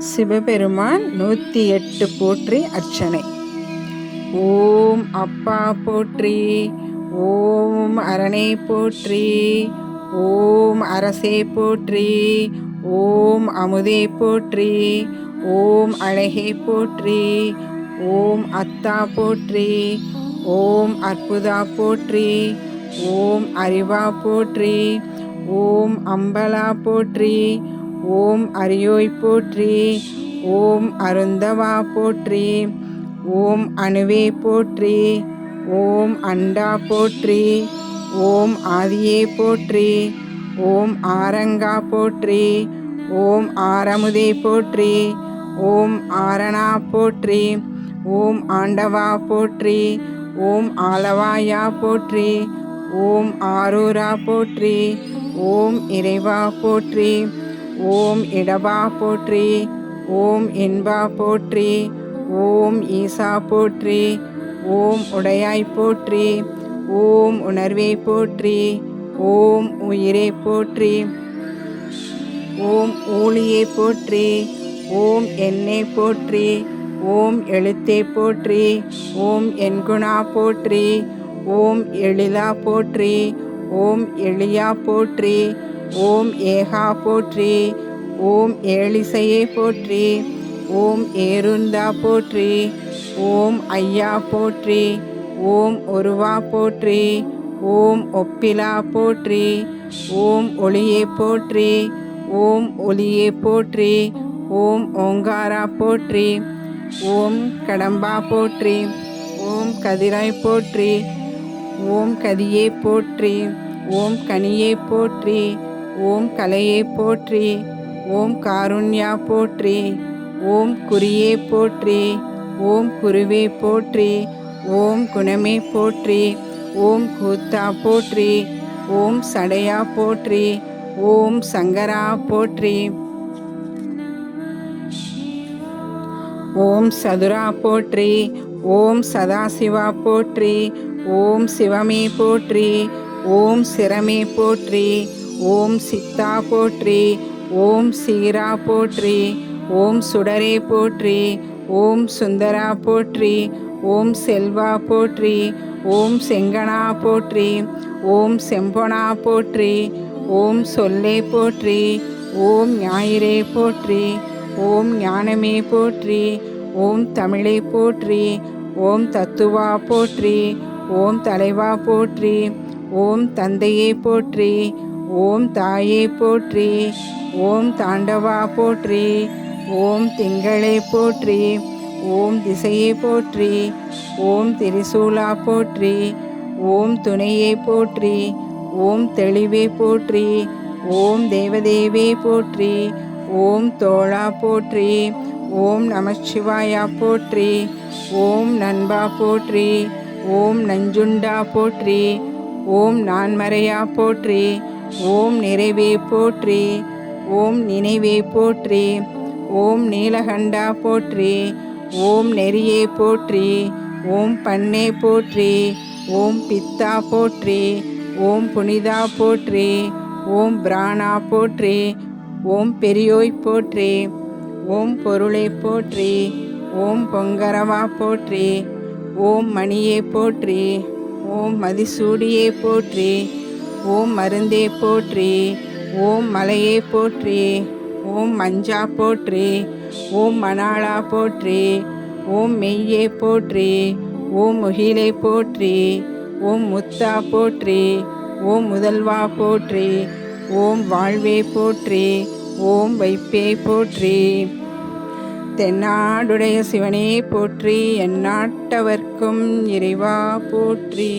சிவபெருமான் 108 போற்றி அர்ச்சனை. ஓம் அப்பா போற்றி, ஓம் அரணே போற்றி, ஓம் அரசே போற்றி, ஓம் அமுதே போற்றி, ஓம் அழகே போற்றி, ஓம் அத்தா போற்றி, ஓம் அற்புதா போற்றி, ஓம் அறிவா போற்றி, ஓம் அம்பலா போற்றி, ஓம் அரியோய் போற்றி, ஓம் அருந்தவா போற்றி, ஓம் அணுவே போற்றி, ஓம் அண்டா போற்றி, ஓம் ஆதியே போற்றி, ஓம் ஆரங்கா போற்றி, ஓம் ஆரமுதே போற்றி, ஓம் ஆரணா போற்றி, ஓம் ஆண்டவா போற்றி, ஓம் ஆலவாயா போற்றி, ஓம் ஆரூரா போற்றி, ஓம் இறைவா போற்றி, ஓம் இடபா போற்றி, ஓம் என்பா போற்றி, ஓம் ஈசா போற்றி, ஓம் உடையாய் போற்றி, ஓம் உணர்வே போற்றி, ஓம் உயிரே போற்றி, ஓம் ஊழியே போற்றி, ஓம் எண்ணே போற்றி, ஓம் எழுத்தே போற்றி, ஓம் எண்குணா போற்றி, ஓம் எழிலா போற்றி, ஓம் எளியா போற்றி, ஓம் ஏகா போற்றி, ஓம் ஏழிசையே போற்றி, ஓம் ஏருந்தா போற்றி, ஓம் ஐயா போற்றி, ஓம் ஒருவா போற்றி, ஓம் ஒப்பிலா போற்றி, ஓம் ஒளியே போற்றி, ஓம் ஒளியே போற்றி, ஓம் ஓங்காரா போற்றி, ஓம் கடம்பா போற்றி, ஓம் கதிராய் போற்றி, ஓம் கதியே போற்றி, ஓம் கனியே போற்றி, ஓம் கலையே போற்றி, ஓம் காருண்யா போற்றி, ஓம் குறியே போற்றி, ஓம் குருவே போற்றி, ஓம் குணமே போற்றி, ஓம் கூத்தா போற்றி, ஓம் சடையா போற்றி, ஓம் சங்கரா போற்றி, ஓம் சதுரா போற்றி, ஓம் சதாசிவா போற்றி, ஓம் சிவமே போற்றி, ஓம் சிரமே போற்றி, ஓம் சித்தா போற்றி, ஓம் சீரா போற்றி, ஓம் சுடரே போற்றி, ஓம் சுந்தரா போற்றி, ஓம் செல்வா போற்றி, ஓம் செங்கனா போற்றி, ஓம் செம்பொனா போற்றி, ஓம் சொல்லே போற்றி, ஓம் ஞாயிறே போற்றி, ஓம் ஞானமே போற்றி, ஓம் தமிழே போற்றி, ஓம் தத்துவா போற்றி, ஓம் தலைவா போற்றி, ஓம் தந்தையே போற்றி, ஓம் தாயே போற்றி, ஓம் தாண்டவா போற்றி, ஓம் திங்களே போற்றி, ஓம் திசையே போற்றி, ஓம் திரிசூலா போற்றி, ஓம் துணையே போற்றி, ஓம் தெளிவே போற்றி, ஓம் தேவதேவே போற்றி, ஓம் தோளா போற்றி, ஓம் நமச்சிவாயா போற்றி, ஓம் நண்பா போற்றி, ஓம் நஞ்சுண்டா போற்றி, ஓம் நான்மறையா போற்றி, ஓம் நிறைவே போற்றி, ஓம் நினைவே போற்றி, ஓம் நீலகண்டா போற்றி, ஓம் நெறியே போற்றி, ஓம் பண்ணே போற்றி, ஓம் பித்தா போற்றி, ஓம் புனிதா போற்றி, ஓம் பிராணா போற்றி, ஓம் பெரியோய் போற்றி, ஓம் பொருளே போற்றி, ஓம் பொங்கரவா போற்றி, ஓம் மணியே போற்றி, ஓம் மதிசூடியே போற்றி, ஓம் மருந்தே போற்றி, ஓம் மலையே போற்றி, ஓம் மஞ்சா போற்றி, ஓம் மணாளா போற்றி, ஓம் மெய்யே போற்றி, ஓம் முகிலே போற்றி, ஓம் முத்தா போற்றி, ஓம் முதல்வா போற்றி, ஓம் வாழ்வே போற்றி, ஓம் வைப்பே போற்றி. தென்னாடுடைய சிவனே போற்றி, எந்நாட்டவர்க்கும் இறைவா போற்றி.